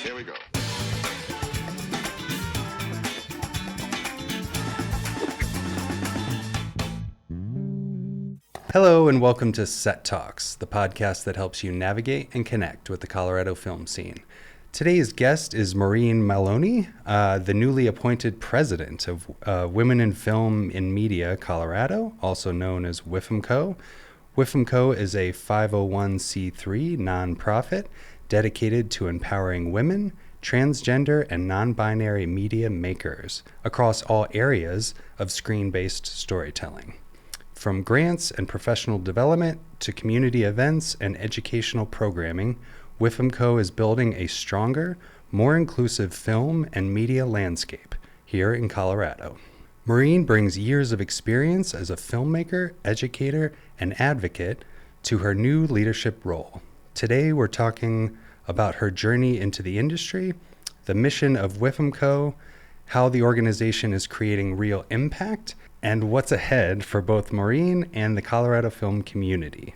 Here we go. Hello and welcome to Set Talks, the podcast that helps you navigate and connect with the Colorado film scene. Today's guest is Maureen Maloney, the newly appointed president of Women in Film in Media Colorado, also known as WIFMCO. WIFMCO is a 501c3 nonprofit dedicated to empowering women, transgender, and non-binary media makers across all areas of screen-based storytelling. From grants and professional development to community events and educational programming, WIFMCO is building a stronger, more inclusive film and media landscape here in Colorado. Maureen brings years of experience as a filmmaker, educator, and advocate to her new leadership role. Today, we're talking about her journey into the industry, the mission of WIFMCO, how the organization is creating real impact, and what's ahead for both Maureen and the Colorado film community.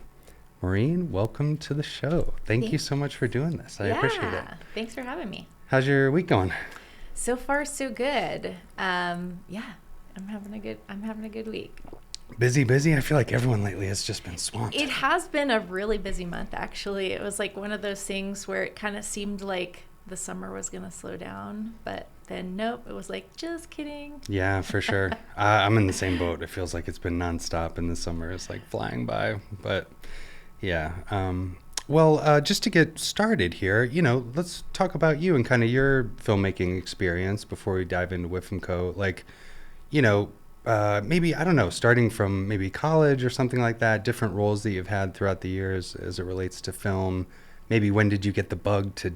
Maureen, welcome to the show. Thank you so much for doing this. I appreciate it. Thanks for having me. How's your week going? So far, so good. I'm having a good week. Busy. I feel like everyone lately has just been swamped. It has been a really busy month, actually. It was like one of those things where it kind of seemed like the summer was going to slow down, but then nope, it was like, just kidding. Yeah, for sure. I'm in the same boat. It feels like it's been nonstop and the summer is like flying by, but yeah. Just to get started here, let's talk about you and kind of your filmmaking experience before we dive into WIFMCO. Maybe, I don't know, starting from maybe college or something like that, different roles that you've had throughout the years as it relates to film. Maybe when did you get the bug to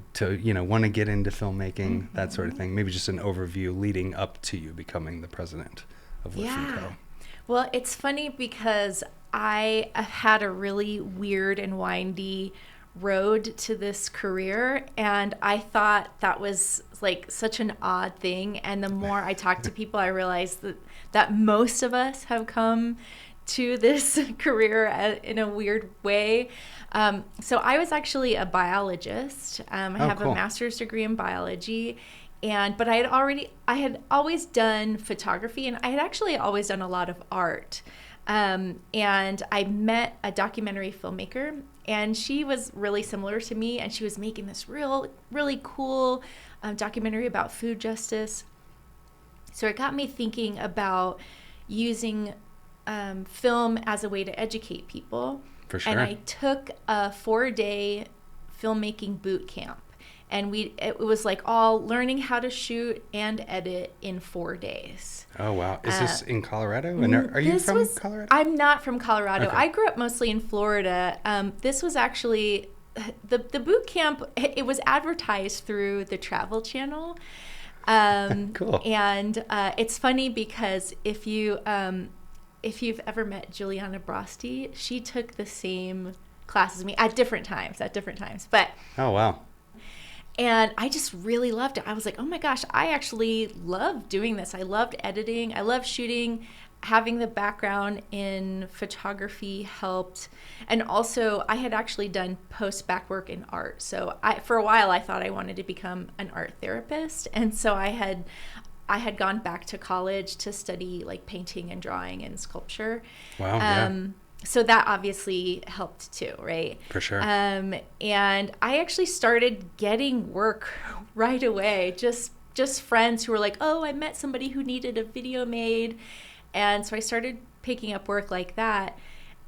want to get into filmmaking, that sort of thing. Maybe just an overview leading up to you becoming the president of WIFMCO. Yeah. Well, it's funny because I had a really weird and windy road to this career, and I thought that was like such an odd thing. And the more I talked to people, I realized that most of us have come to this career in a weird way. So I was actually a biologist. I have a master's degree in biology. But I had always done photography, and I had actually always done a lot of art. And I met a documentary filmmaker, and she was really similar to me, and she was making this really cool documentary about food justice. So it got me thinking about using film as a way to educate people. For sure. And I took a 4-day filmmaking boot camp. And it was like all learning how to shoot and edit in 4 days. Oh, wow. Is this in Colorado? And are you from Colorado? I'm not from Colorado. Okay. I grew up mostly in Florida. This was actually, the boot camp, it was advertised through the Travel Channel. Cool. And it's funny because if you've ever met Juliana Brosti, she took the same class as me at different times. But oh, wow. And I just really loved it. I was like, oh my gosh, I actually love doing this. I loved editing. I love shooting. Having the background in photography helped. And also, I had actually done post-bac work in art. So for a while, I thought I wanted to become an art therapist. And so I had gone back to college to study like painting and drawing and sculpture. Wow, yeah. So that obviously helped too, right? For sure. And I actually started getting work right away. Just friends who were like, oh, I met somebody who needed a video made. And so I started picking up work like that.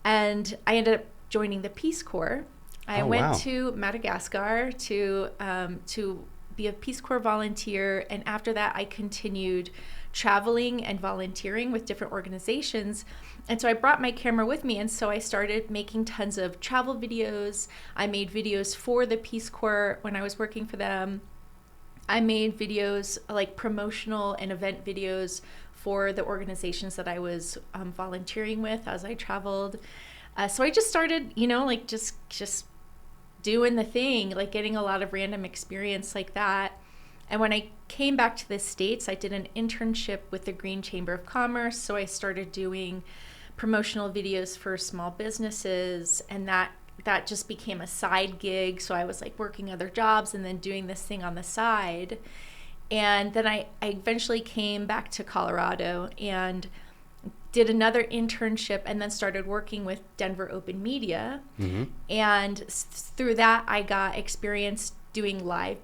And I ended up joining the Peace Corps. I went to Madagascar to be a Peace Corps volunteer. And after that, I continued traveling and volunteering with different organizations. And so I brought my camera with me. And so I started making tons of travel videos. I made videos for the Peace Corps when I was working for them. I made videos like promotional and event videos for the organizations that I was volunteering with as I traveled. So I just started, just doing the thing, like getting a lot of random experience like that. And when I came back to the States, I did an internship with the Green Chamber of Commerce. So I started doing promotional videos for small businesses, and that that just became a side gig. So I was like working other jobs and then doing this thing on the side. And then I eventually came back to Colorado and did another internship and then started working with Denver Open Media. Mm-hmm. And through that, I got experience doing live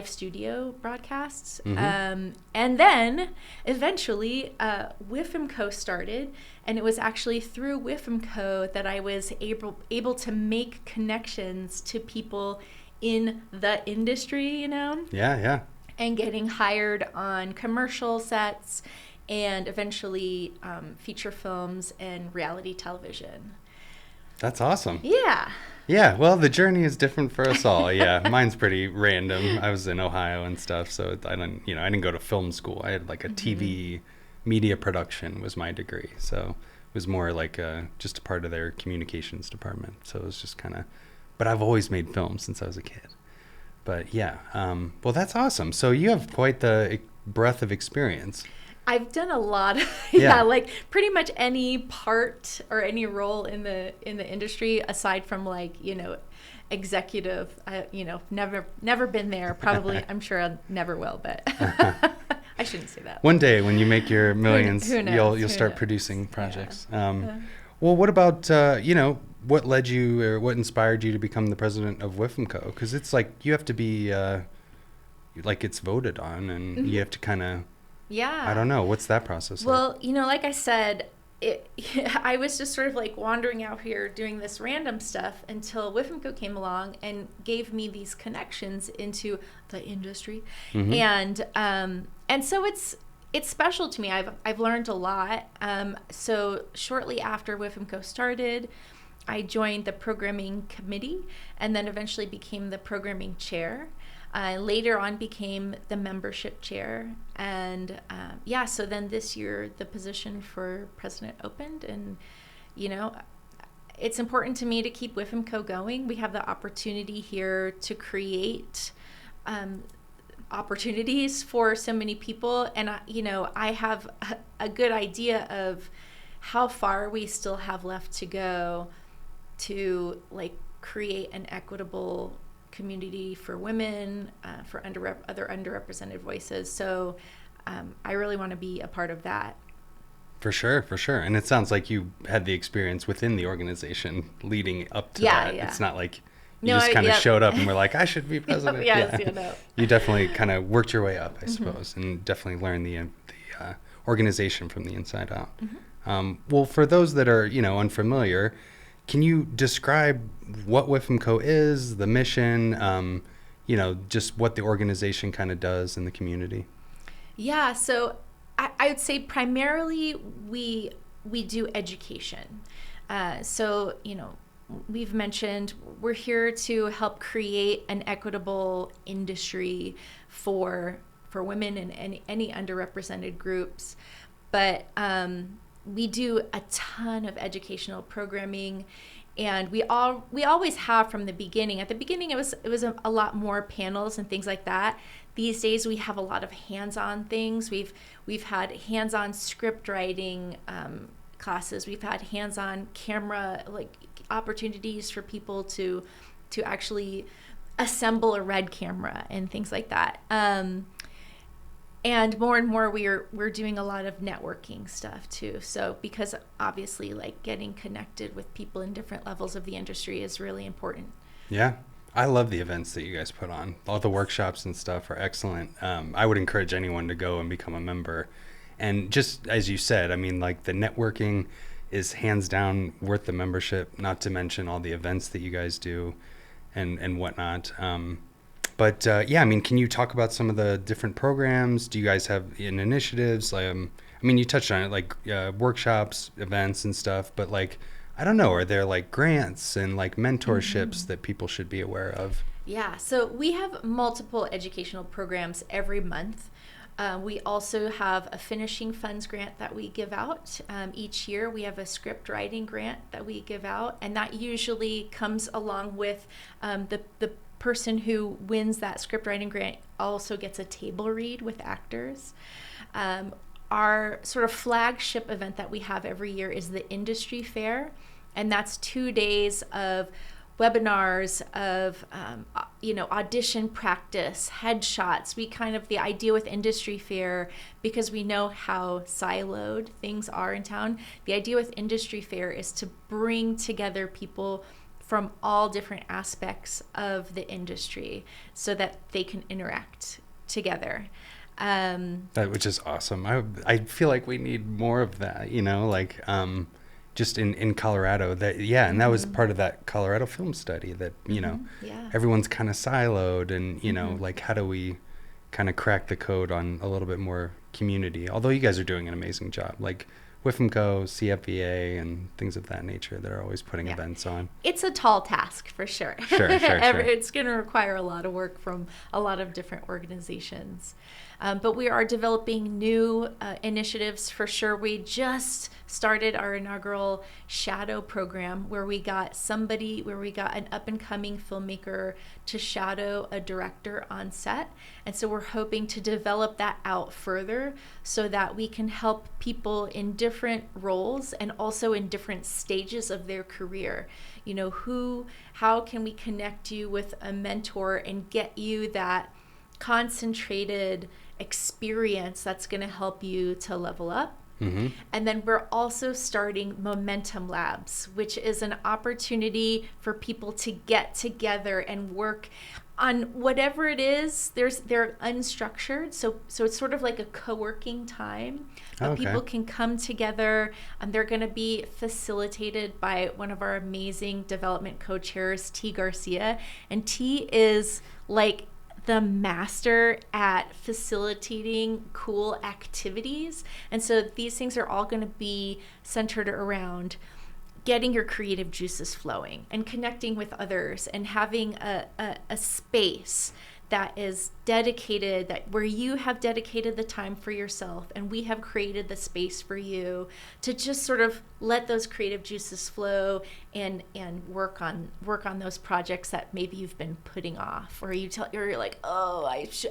studio broadcasts. Mm-hmm. And then eventually WIFMCO started. And it was actually through WIFMCO that I was able to make connections to people in the industry, Yeah. and getting hired on commercial sets and eventually feature films and reality television. That's awesome. Yeah. Yeah, well, the journey is different for us all. Yeah, mine's pretty random. I was in Ohio and stuff, so I didn't go to film school. I had like a TV media production was my degree, so it was more like just a part of their communications department. So it was just kind of, but I've always made films since I was a kid. But yeah, well, that's awesome. So you have quite the breadth of experience. I've done a lot. Yeah, like pretty much any part or any role in the industry aside from like, executive. Never been there. Probably, I'm sure I never will, but I shouldn't say that. One day when you make your millions, who knows? you'll Who start knows? producing projects. Yeah. Well, what about what led you or what inspired you to become the president of WIFMCO? Because it's like you have to be like it's voted on, and you have to kind of. Yeah. I don't know. What's that process like? Well, like I said, I was just sort of like wandering out here doing this random stuff until WIFMCO came along and gave me these connections into the industry. And so it's special to me. I've learned a lot. So shortly after WIFMCO started, I joined the programming committee and then eventually became the programming chair. Later on became the membership chair. And so then this year the position for president opened. And, it's important to me to keep WIFMCO going. We have the opportunity here to create opportunities for so many people. And, I have a good idea of how far we still have left to go to like create an equitable community for women, for other underrepresented voices. So I really want to be a part of that. For sure. And it sounds like you had the experience within the organization leading up to that. Yeah. It's not like you just kind of showed up and were like, I should be president. You definitely kind of worked your way up, I suppose, and definitely learned the organization from the inside out. Well, for those that are, unfamiliar, can you describe what WIFMCO is, the mission, just what the organization kind of does in the community? Yeah, so I would say primarily we do education. So, we've mentioned we're here to help create an equitable industry for women and any underrepresented groups. But we do a ton of educational programming, and we always have from the beginning. At the beginning, it was a lot more panels and things like that. These days, we have a lot of hands-on things. We've had hands-on script writing classes. We've had hands-on camera opportunities for people to actually assemble a Red camera and things like that. And more we're doing a lot of networking stuff too. So because obviously getting connected with people in different levels of the industry is really important. Yeah. I love the events that you guys put on. All the workshops and stuff are excellent. I would encourage anyone to go and become a member. And just as you said, the networking is hands down worth the membership, not to mention all the events that you guys do and whatnot. But can you talk about some of the different programs? Do you guys have initiatives? You touched on it, workshops, events and stuff, but I don't know, are there grants and mentorships that people should be aware of? Yeah, so we have multiple educational programs every month. We also have a finishing funds grant that we give out. Each year we have a script writing grant that we give out, and that usually comes along with the person who wins that script writing grant also gets a table read with actors. Our sort of flagship event that we have every year is the industry fair, and that's 2 days of webinars, of audition practice, headshots. We the idea with Industry Fair, because we know how siloed things are in town, the idea with Industry Fair is to bring together people from all different aspects of the industry so that they can interact together. Which is awesome. I feel like we need more of that, just in Colorado, and that was part of that Colorado film study, that everyone's kind of siloed, and like, how do we kind of crack the code on a little bit more community? Although you guys are doing an amazing job, like WIFMCO, CFVA, and things of that nature that are always putting events on. It's a tall task for sure. Sure. It's going to require a lot of work from a lot of different organizations. But we are developing new initiatives for sure. We just started our inaugural shadow program where we got an up-and-coming filmmaker to shadow a director on set. And so we're hoping to develop that out further so that we can help people in different roles and also in different stages of their career. How can we connect you with a mentor and get you that concentrated experience that's going to help you to level up? Mm-hmm. And then we're also starting Momentum Labs, which is an opportunity for people to get together and work on whatever it is. They're unstructured, so it's sort of like a co-working time. People can come together, and they're going to be facilitated by one of our amazing development co-chairs, T. Garcia. And T is like the master at facilitating cool activities. And so these things are all going to be centered around getting your creative juices flowing and connecting with others and having a space that is dedicated, where you have dedicated the time for yourself, and we have created the space for you to just sort of let those creative juices flow and work on those projects that maybe you've been putting off, or you're like, oh,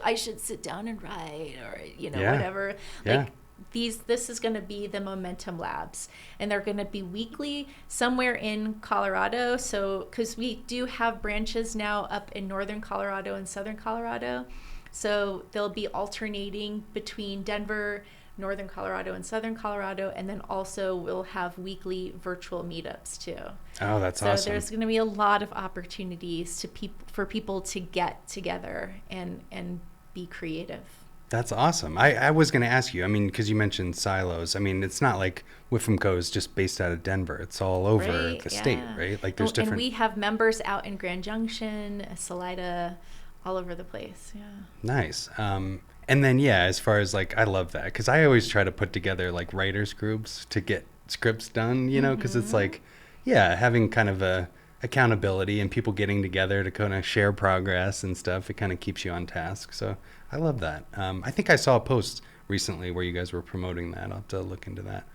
I should sit down and write, or whatever. Yeah. This is going to be the Momentum Labs, and they're going to be weekly somewhere in Colorado. So, because we do have branches now up in northern Colorado and southern Colorado, so they'll be alternating between Denver, northern Colorado, and southern Colorado, and then also we'll have weekly virtual meetups too. Oh, that's awesome. So there's going to be a lot of opportunities for people to get together and be creative. That's awesome. I was going to ask you, because you mentioned silos. It's not like WIFMCO is just based out of Denver. It's all over the state, right? Like there's different. And we have members out in Grand Junction, Salida, all over the place. Yeah. Nice. And then, as far as I love that, because I always try to put together writers groups to get scripts done, because it's having kind of a accountability and people getting together to kind of share progress and stuff. It kind of keeps you on task. So I love that. I think I saw a post recently where you guys were promoting that. I'll have to look into that.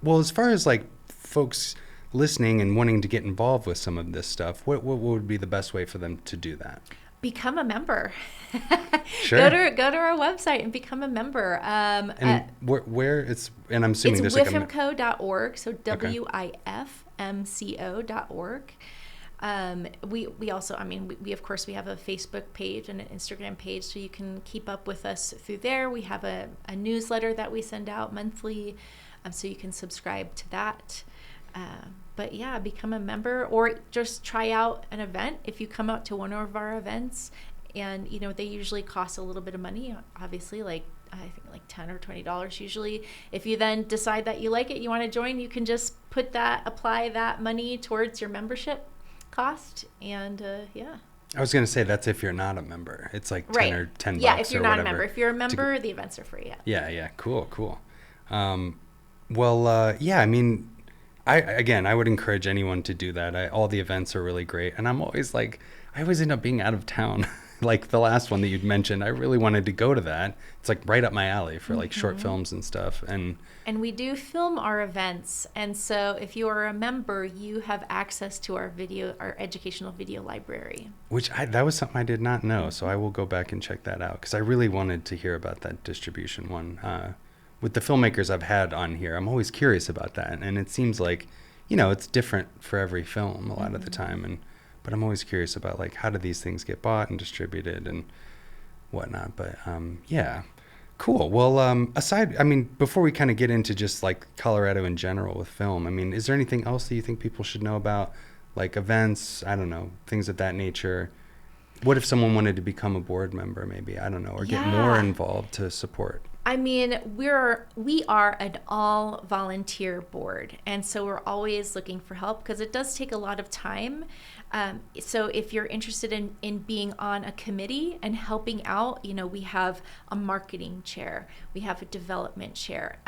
Well, as far as folks listening and wanting to get involved with some of this stuff, what would be the best way for them to do that? Become a member. Sure. Go to our website and become a member. And where it's, and I'm assuming it's there's WIFMCO.org, so WIFMCO.org. We also, we of course, we have a Facebook page and an Instagram page, so you can keep up with us through there. We have a newsletter that we send out monthly, so you can subscribe to that. But become a member, or just try out an event. If you come out to one of our events, and they usually cost a little bit of money, obviously, I think $10 or $20 usually. If you then decide that you like it, you want to join, you can just apply that money towards your membership cost, and I was going to say that's if you're not a member. It's like $10 or $10 Yeah, if you're not whatever. a member. If you're a member, the events are free. Yeah. Cool. I would encourage anyone to do that. All the events are really great, and I'm always I always end up being out of town. Like the last one that you'd mentioned, I really wanted to go to that. It's right up my alley for short films and stuff. And we do film our events, and so if you are a member, you have access to our educational video library. That was something I did not know, so I will go back and check that out, because I really wanted to hear about that distribution one. With the filmmakers I've had on here, I'm always curious about that, and it seems like it's different for every film a lot of the time. But I'm always curious about like, how do these things get bought and distributed and whatnot. But yeah, cool. Well, before we kind of get into just like Colorado in general with film, I mean, is there anything else that you think people should know about, like events, I don't know, things of that nature? What if someone wanted to become a board member, maybe, I don't know, or get more involved to support? I mean, we are an all volunteer board, and so we're always looking for help because it does take a lot of time. So if you're interested in being on a committee and helping out, we have a marketing chair, we have a development chair.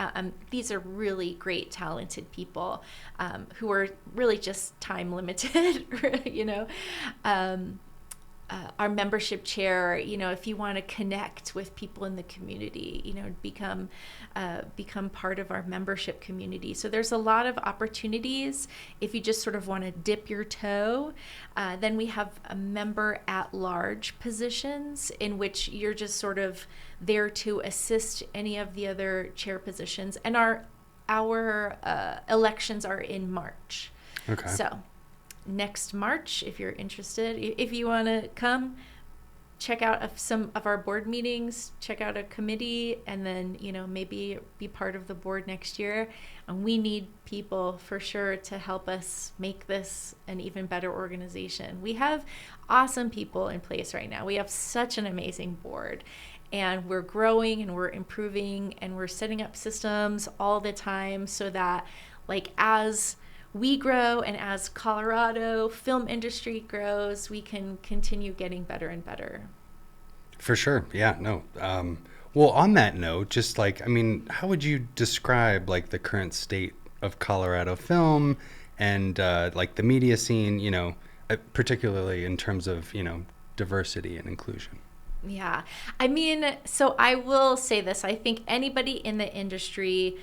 These are really great, talented people who are really just time limited, our membership chair, if you want to connect with people in the community, become part of our membership community. So there's a lot of opportunities if you just sort of want to dip your toe. Then we have a member at large positions in which you're just sort of there to assist any of the other chair positions. And our elections are in March. Okay. So next March, if you're interested, if you want to come check out some of our board meetings, check out a committee, and then maybe be part of the board next year. And we need people for sure to help us make this an even better organization. We have awesome people in place right now. We have such an amazing board, and we're growing and we're improving and we're setting up systems all the time so that, like, as we grow and as Colorado film industry grows, we can continue getting better and better. For sure. Yeah, no. Well, on that note, just like, how would you describe like the current state of Colorado film and like the media scene, particularly in terms of, diversity and inclusion? Yeah. So I will say this. I think anybody in the industry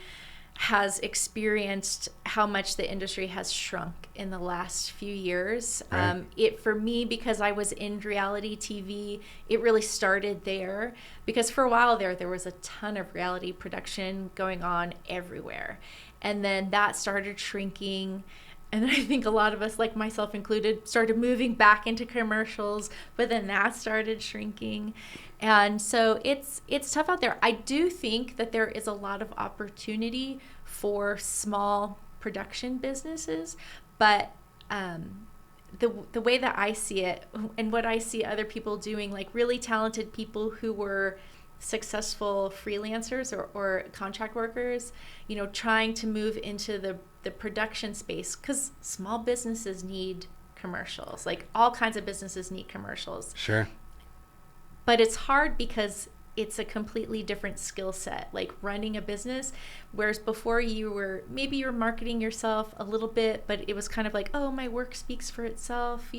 has experienced how much the industry has shrunk in the last few years. Right. For me, because I was in reality TV, it really started there, because for a while there was a ton of reality production going on everywhere. And then that started shrinking. And I think a lot of us, like myself included, started moving back into commercials, but then that started shrinking. And so it's tough out there. I do think that there is a lot of opportunity for small production businesses, but the way that I see it and what I see other people doing, like really talented people who were successful freelancers or contract workers, trying to move into the production space, because small businesses need commercials. Like all kinds of businesses need commercials. Sure. But it's hard because it's a completely different skill set, like running a business, whereas before you were marketing yourself a little bit, but it was kind of like, oh, my work speaks for itself,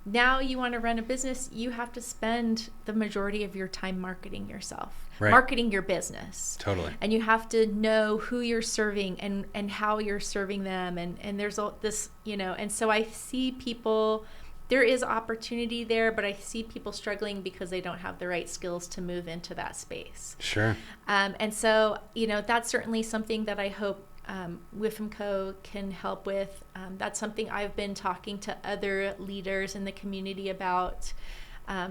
Now you want to run a business, you have to spend the majority of your time marketing yourself, right. Marketing your business. Totally. And you have to know who you're serving and how you're serving them. And there's all this, and so I see people, there is opportunity there, but I see people struggling because they don't have the right skills to move into that space. Sure. And so, that's certainly something that I hope WIFMCO can help with. That's something I've been talking to other leaders in the community about.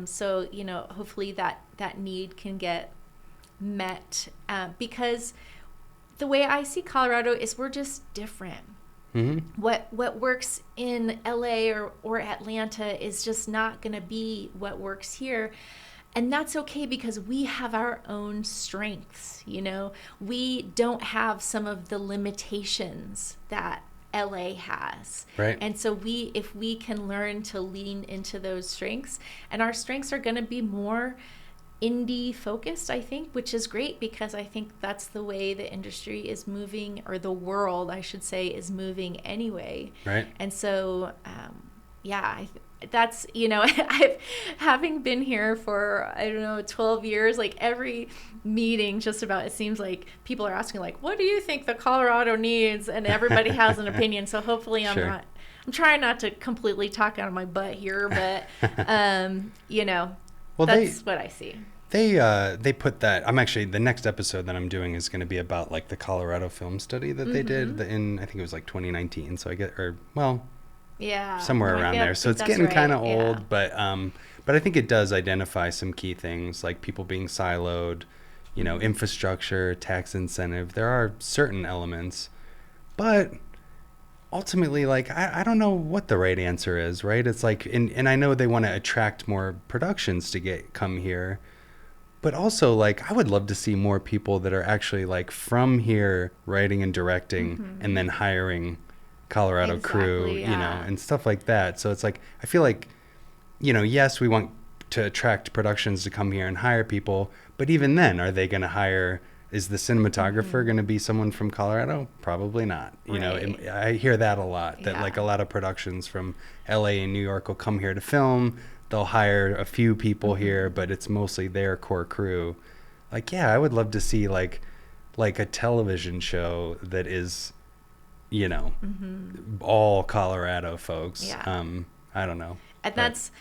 So, hopefully that need can get met, because the way I see Colorado is we're just different. Mm-hmm. What works in LA or Atlanta is just not going to be what works here. And that's okay, because we have our own strengths, We don't have some of the limitations that LA has. Right. And so if we can learn to lean into those strengths, and our strengths are going to be more indie focused, I think, which is great, because I think that's the way the industry is moving, or the world, I should say, is moving anyway. Right. And so, that's, having been here for, 12 years, like every meeting, just about, it seems like people are asking, like, what do you think the Colorado needs? And everybody has an opinion. So hopefully I'm trying not to completely talk out of my butt here, but, Well, that's what I see. They put that. I'm actually, the next episode that I'm doing is going to be about like the Colorado film study that they did in, I think it was like 2019. So Yeah, somewhere no, around there. So it's that's getting right. kind of old, Yeah. but I think it does identify some key things like people being siloed, infrastructure, tax incentive. There are certain elements, but ultimately, like, I don't know what the right answer is, right? It's like, and I know they want to attract more productions to come here, but also, like, I would love to see more people that are actually like from here writing and directing and then hiring Colorado crew, Exactly, yeah. and stuff like that. So it's like, I feel like, yes, we want to attract productions to come here and hire people, but even then, are they going to hire? Is the cinematographer going to be someone from Colorado? Probably not. Right. I hear that a lot, that like a lot of productions from LA and New York will come here to film. They'll hire a few people here, but it's mostly their core crew. Like, yeah, I would love to see like a television show that is, all Colorado folks. Yeah. I don't know. And that's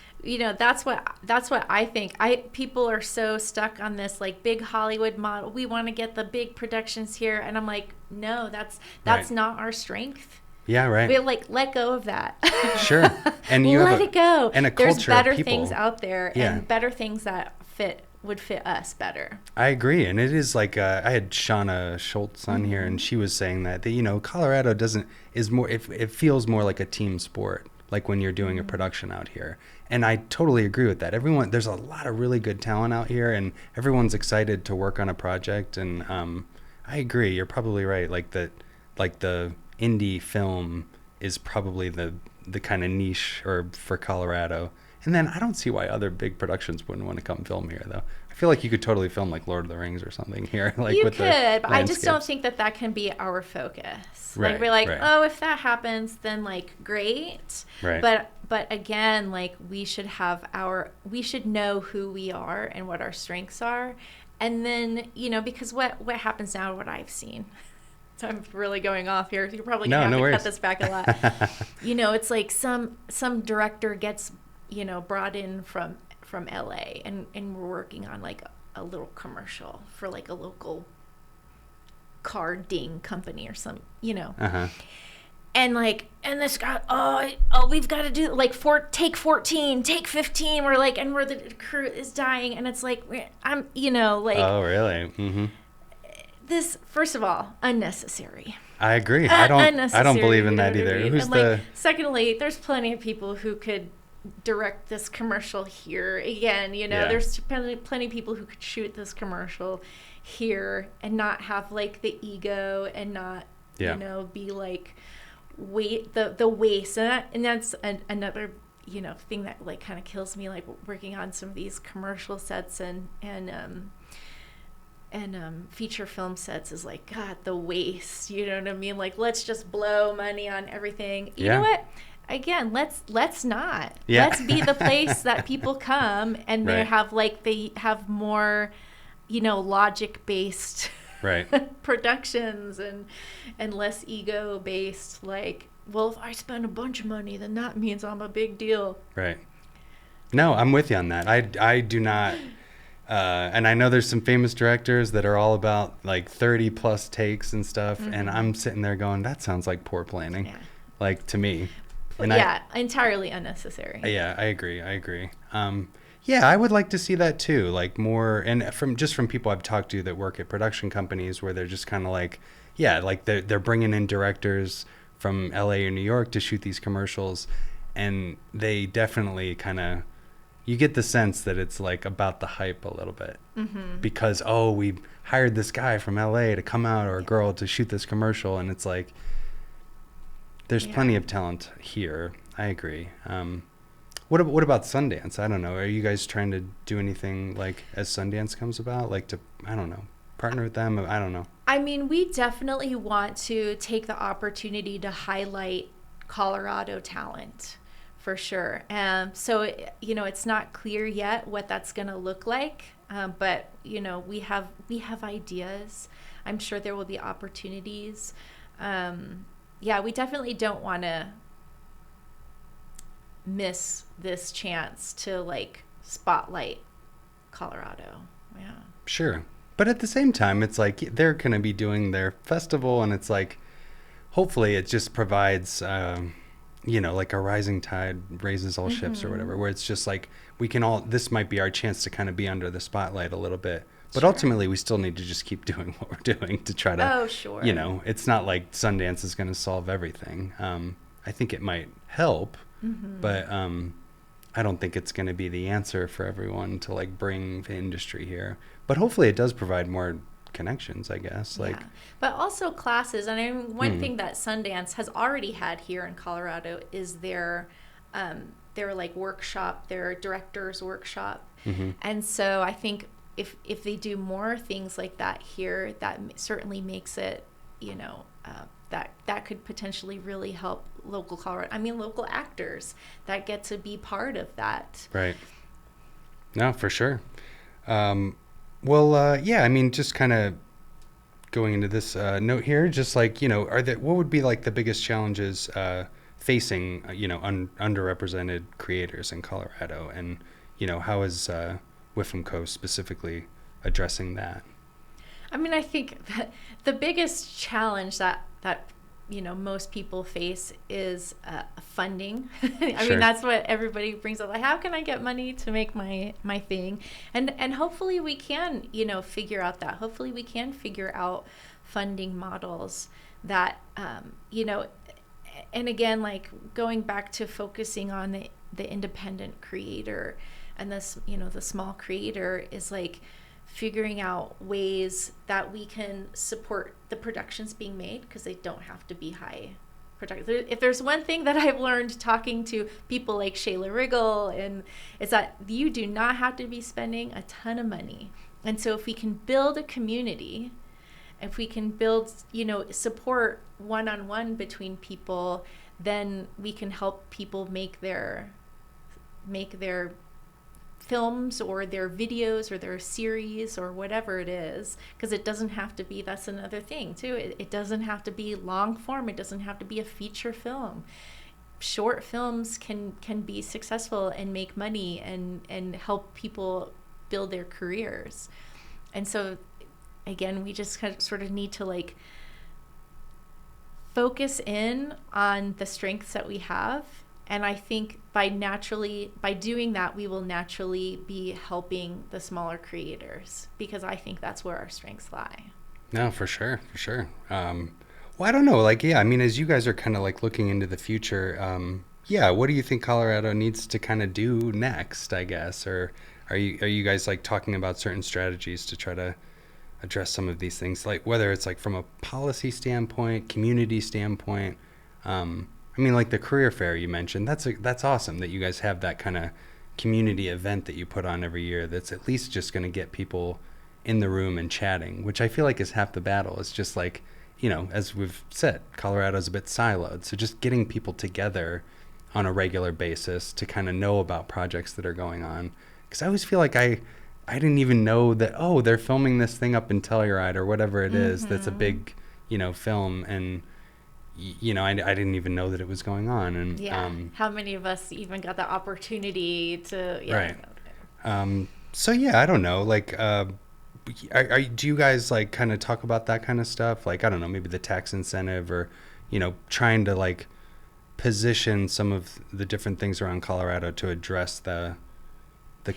what I think. People are so stuck on this like big Hollywood model. We want to get the big productions here, and I'm like, no, that's Right. not our strength. Yeah, right. We like let go of that. Sure. And you let it go. And a There's culture of better people. things out there, Yeah. and better things that would fit us better. I agree, and it is like I had Shauna Schultz on here, and she was saying that Colorado is more. It feels more like a team sport, like when you're doing a production out here, and I totally agree with that. There's a lot of really good talent out here, and everyone's excited to work on a project, and I agree. You're probably right. Like the indie film is probably the kind of niche or for Colorado. And then I don't see why other big productions wouldn't want to come film here, though. I feel like you could totally film like Lord of the Rings or something here. Like You with could, the but I just don't landscapes. think that can be our focus. Right, Like we're like, right. oh, if that happens, then like great. Right. But again, like we should know who we are and what our strengths are, and then because what happens now, what I've seen. So I'm really going off here. You're probably gonna have to cut this back a lot. It's like some director gets brought in from LA, and we're working on like a little commercial for like a local car ding company or some and this guy, we've got to do like take 14, take 15, we're like, and where the crew is dying, and it's like I'm like, oh really? this, first of all, unnecessary. I agree. I don't believe in that either. Who's and secondly, there's plenty of people who could direct this commercial here. Again, there's plenty of people who could shoot this commercial here and not have like the ego and not be like the waste, and that's another thing that like kind of kills me, like working on some of these commercial sets and feature film sets, is like, God, the waste, you know what I mean? Like, let's just blow money on everything. You know what? Again, let's not. Yeah. Let's be the place that people come and they have more, logic based productions and less ego based. Like, well, if I spend a bunch of money, then that means I'm a big deal. Right. No, I'm with you on that. I do not. And I know there's some famous directors that are all about like 30 plus takes and stuff. And I'm sitting there going, that sounds like poor planning, like to me. And entirely unnecessary. Yeah, I agree. Yeah, I would like to see that too. Like more, and from people I've talked to that work at production companies where they're just kind of like, like they're bringing in directors from LA or New York to shoot these commercials. And they definitely kind of, you get the sense that it's like about the hype a little bit because, we hired this guy from LA to come out, or a girl to shoot this commercial. And it's like, there's plenty of talent here. I agree. What about Sundance? I don't know. Are you guys trying to do anything like as Sundance comes about, like to, I don't know, partner with them? I don't know. I mean, we definitely want to take the opportunity to highlight Colorado talent. For sure. So, it's not clear yet what that's going to look like. But, we have ideas. I'm sure there will be opportunities. We definitely don't want to miss this chance to like spotlight Colorado. Yeah. Sure. But at the same time, it's like they're going to be doing their festival, and it's like, hopefully it just provides, like a rising tide raises all ships or whatever, where it's just like we can all, this might be our chance to kind of be under the spotlight a little bit. But Sure. ultimately, we still need to just keep doing what we're doing to try to, Oh, sure. It's not like Sundance is going to solve everything. I think it might help, but I don't think it's going to be the answer for everyone to like bring the industry here. But hopefully it does provide more connections, I guess. Like, yeah. But also classes. And I mean, one thing that Sundance has already had here in Colorado is their like workshop, their director's workshop. And so I think if they do more things like that here, that certainly makes it, that could potentially really help local local actors that get to be part of that. Right. No, for sure. Just kind of going into this note here, just like, what would be like the biggest challenges facing, underrepresented creators in Colorado? And, how is WIFMCO specifically addressing that? I mean, I think that the biggest challenge that most people face is funding. I mean, that's what everybody brings up. Like, how can I get money to make my thing? And hopefully we can, figure out that. Hopefully we can figure out funding models that, and again, like going back to focusing on the independent creator and this, the small creator is like figuring out ways that we can support the productions being made, because they don't have to be high production. If there's one thing that I've learned talking to people like Shayla Riggle, and is that you do not have to be spending a ton of money. And so if we can build a community, if we can build, support one-on-one between people, then we can help people make their films or their videos or their series or whatever it is, because it doesn't have to be, that's another thing too, it doesn't have to be long form, it doesn't have to be a feature film. Short films can be successful and make money and help people build their careers. And so again, we just kind of sort of need to like focus in on the strengths that we have. And I think by doing that, we will naturally be helping the smaller creators, because I think that's where our strengths lie. No, for sure. Well, I don't know. Like, yeah, I mean, as you guys are kind of like looking into the future, what do you think Colorado needs to kind of do next, I guess? Or are you guys like talking about certain strategies to try to address some of these things, like whether it's like from a policy standpoint, community standpoint? I mean, like the career fair you mentioned, that's awesome that you guys have that kind of community event that you put on every year that's at least just going to get people in the room and chatting, which I feel like is half the battle. It's just like, as we've said, Colorado's a bit siloed. So just getting people together on a regular basis to kind of know about projects that are going on. Because I always feel like I didn't even know that, they're filming this thing up in Telluride or whatever it is that's a big, film, and I didn't even know that it was going on. And how many of us even got the opportunity to right. So yeah, I don't know, like do you guys like kind of talk about that kind of stuff, like I don't know, maybe the tax incentive, or trying to like position some of the different things around Colorado to address the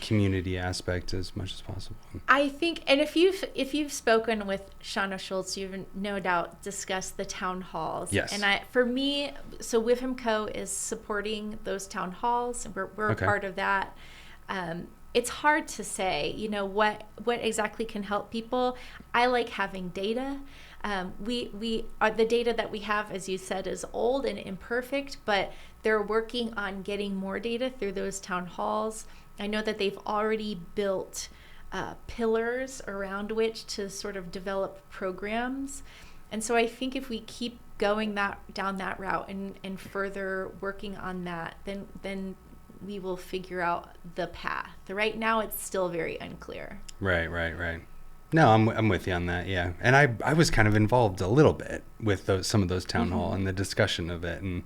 community aspect as much as possible? I think, and if you've spoken with Shauna Schultz, you've no doubt discussed the town halls. Yes. And for me, so WIFMCO is supporting those town halls, and we're okay. a part of that. It's hard to say, what exactly can help people. I like having data. We are, the data that we have, as you said, is old and imperfect, but they're working on getting more data through those town halls. I know that they've already built pillars around which to sort of develop programs. And so I think if we keep going down that route and further working on that, then we will figure out the path. Right now, it's still very unclear. Right. No, I'm with you on that, yeah. And I was kind of involved a little bit with some of those town hall and the discussion of it. And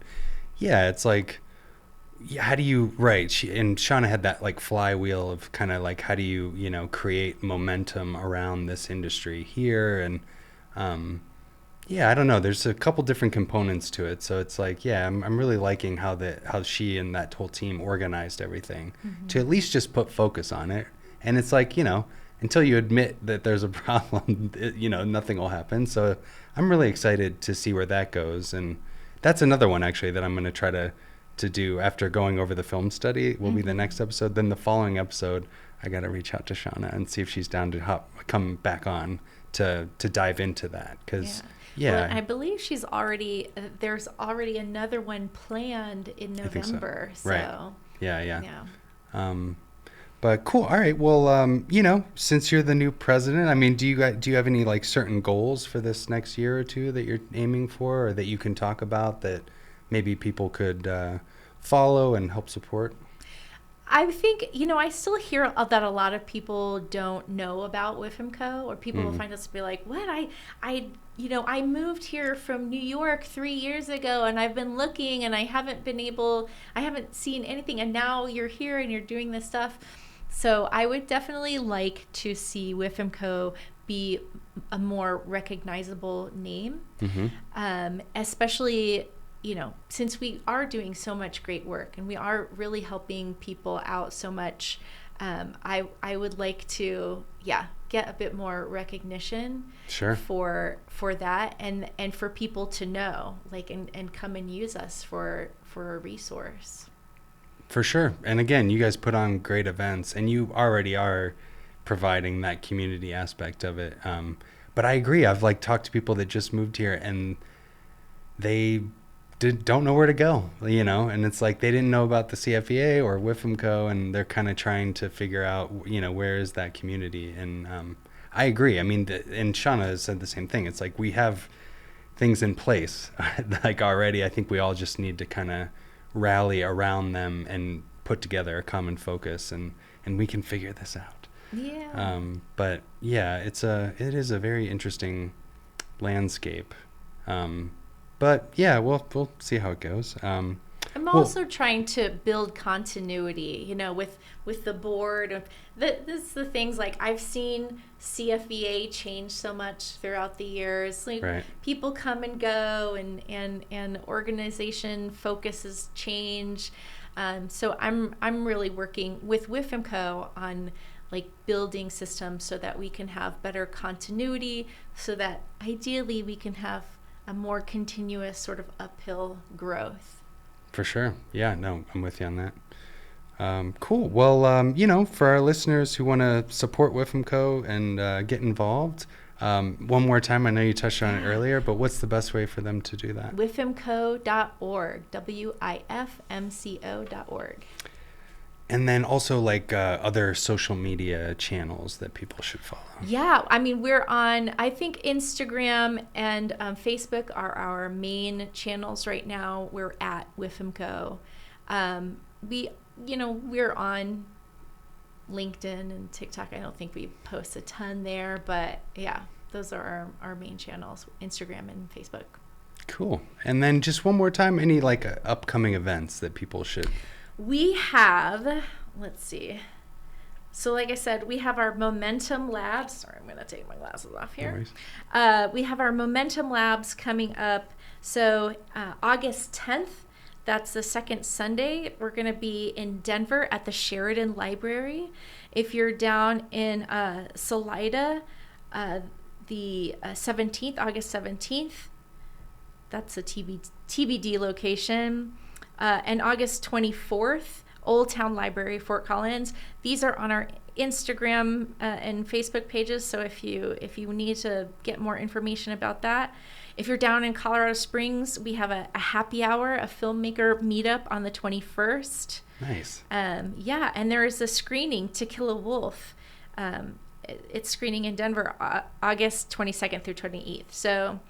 yeah, it's like, yeah, how do you, right? And Shauna had that like flywheel of kind of like, how do you, create momentum around this industry here? And, yeah, I don't know. There's a couple different components to it. So it's like, yeah, I'm really liking how she and that whole team organized everything to at least just put focus on it. And it's like, until you admit that there's a problem, nothing will happen. So I'm really excited to see where that goes. And that's another one actually that I'm going to try to do after going over the film study will be the next episode. Then the following episode, I got to reach out to Shauna and see if she's down to come back on to dive into that. Cause well, I believe there's already another one planned in November. So. Right. Yeah. But cool. All right. Well, since you're the new president, I mean, do you have any like certain goals for this next year or two that you're aiming for, or that you can talk about that maybe people could follow and help support? I think, I still hear that a lot of people don't know about WIFMCO, or people will find us to be like, what? I moved here from New York 3 years ago, and I've been looking, and I haven't seen anything, and now you're here and you're doing this stuff. So I would definitely like to see WIFMCO be a more recognizable name, especially since we are doing so much great work and we are really helping people out so much. I would like to get a bit more recognition for that, and for people to know, like, and come and use us for a resource. For sure. And again, you guys put on great events, and you already are providing that community aspect of it. But I agree. I've like talked to people that just moved here and they don't know where to go, and it's like they didn't know about the CFEA or WIFMCO, and they're kind of trying to figure out, where is that community. And I agree. I mean, and Shauna has said the same thing. It's like we have things in place like already. I think we all just need to kind of rally around them and put together a common focus, and we can figure this out. Yeah. But yeah, it is a very interesting landscape. But yeah, we'll see how it goes. I'm also trying to build continuity, with the board. This is the things, like, I've seen CFEA change so much throughout the years. Like, people come and go, and organization focuses change. So I'm really working with WIFMCO on like building systems so that we can have better continuity, so that ideally we can have a more continuous sort of uphill growth. For sure. Yeah, no, I'm with you on that. Cool. Well, for our listeners who want to support WIFMCO and get involved, one more time, I know you touched on it earlier, but what's the best way for them to do that? WIFMCO.org, WIFMCO.org. And then also like other social media channels that people should follow. Yeah, I mean, we're on, I think Instagram and Facebook are our main channels right now. We're at WIFMCO. We're on LinkedIn and TikTok. I don't think we post a ton there, but yeah, those are our main channels, Instagram and Facebook. Cool. And then just one more time, any like upcoming events that people should... We have, let's see. So like I said, we have our Momentum Labs. Sorry, I'm going to take my glasses off here. No, we have our Momentum Labs coming up. So August 10th, that's the second Sunday. We're going to be in Denver at the Sheridan Library. If you're down in Salida, the 17th, August 17th, that's a TBD location. And August 24th, Old Town Library, Fort Collins. These are on our Instagram and Facebook pages. So if you need to get more information about that. If you're down in Colorado Springs, we have a happy hour, a filmmaker meetup on the 21st. Nice. Yeah, and there is a screening, To Kill a Wolf. It's screening in Denver, August 22nd through 28th. So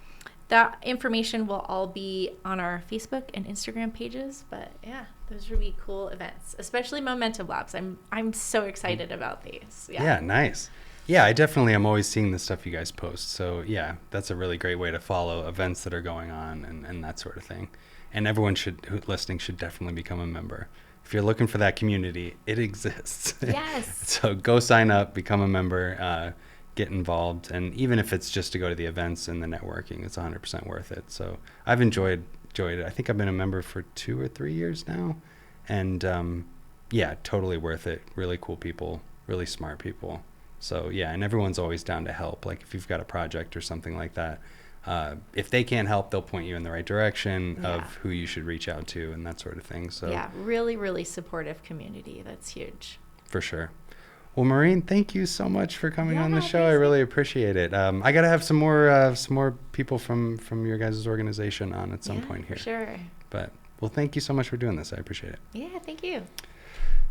that information will all be on our Facebook and Instagram pages. But yeah, those would be cool events, especially Momentum Labs. I'm so excited about these. Yeah, nice. Yeah, I definitely am always seeing the stuff you guys post. So yeah, that's a really great way to follow events that are going on and that sort of thing. and everyone listening should definitely become a member. If you're looking for that community, it exists. Yes. So go sign up, become a member, get involved. And even if it's just to go to the events and the networking, it's 100% worth it. So I've enjoyed it. I think I've been a member for 2 or 3 years now. And yeah, totally worth it. Really cool people, really smart people. So yeah, and everyone's always down to help. Like if you've got a project or something like that, if they can't help, they'll point you in the right direction of who you should reach out to and that sort of thing. So yeah, really, really supportive community. That's huge. For sure. Well, Maureen, thank you so much for coming on the show. I thanks. really appreciate it. I got to have some more people from your guys' organization on at some point here. Sure. But well, thank you so much for doing this. I appreciate it. Yeah, thank you.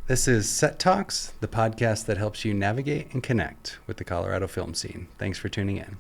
This is Set Talks, the podcast that helps you navigate and connect with the Colorado film scene. Thanks for tuning in.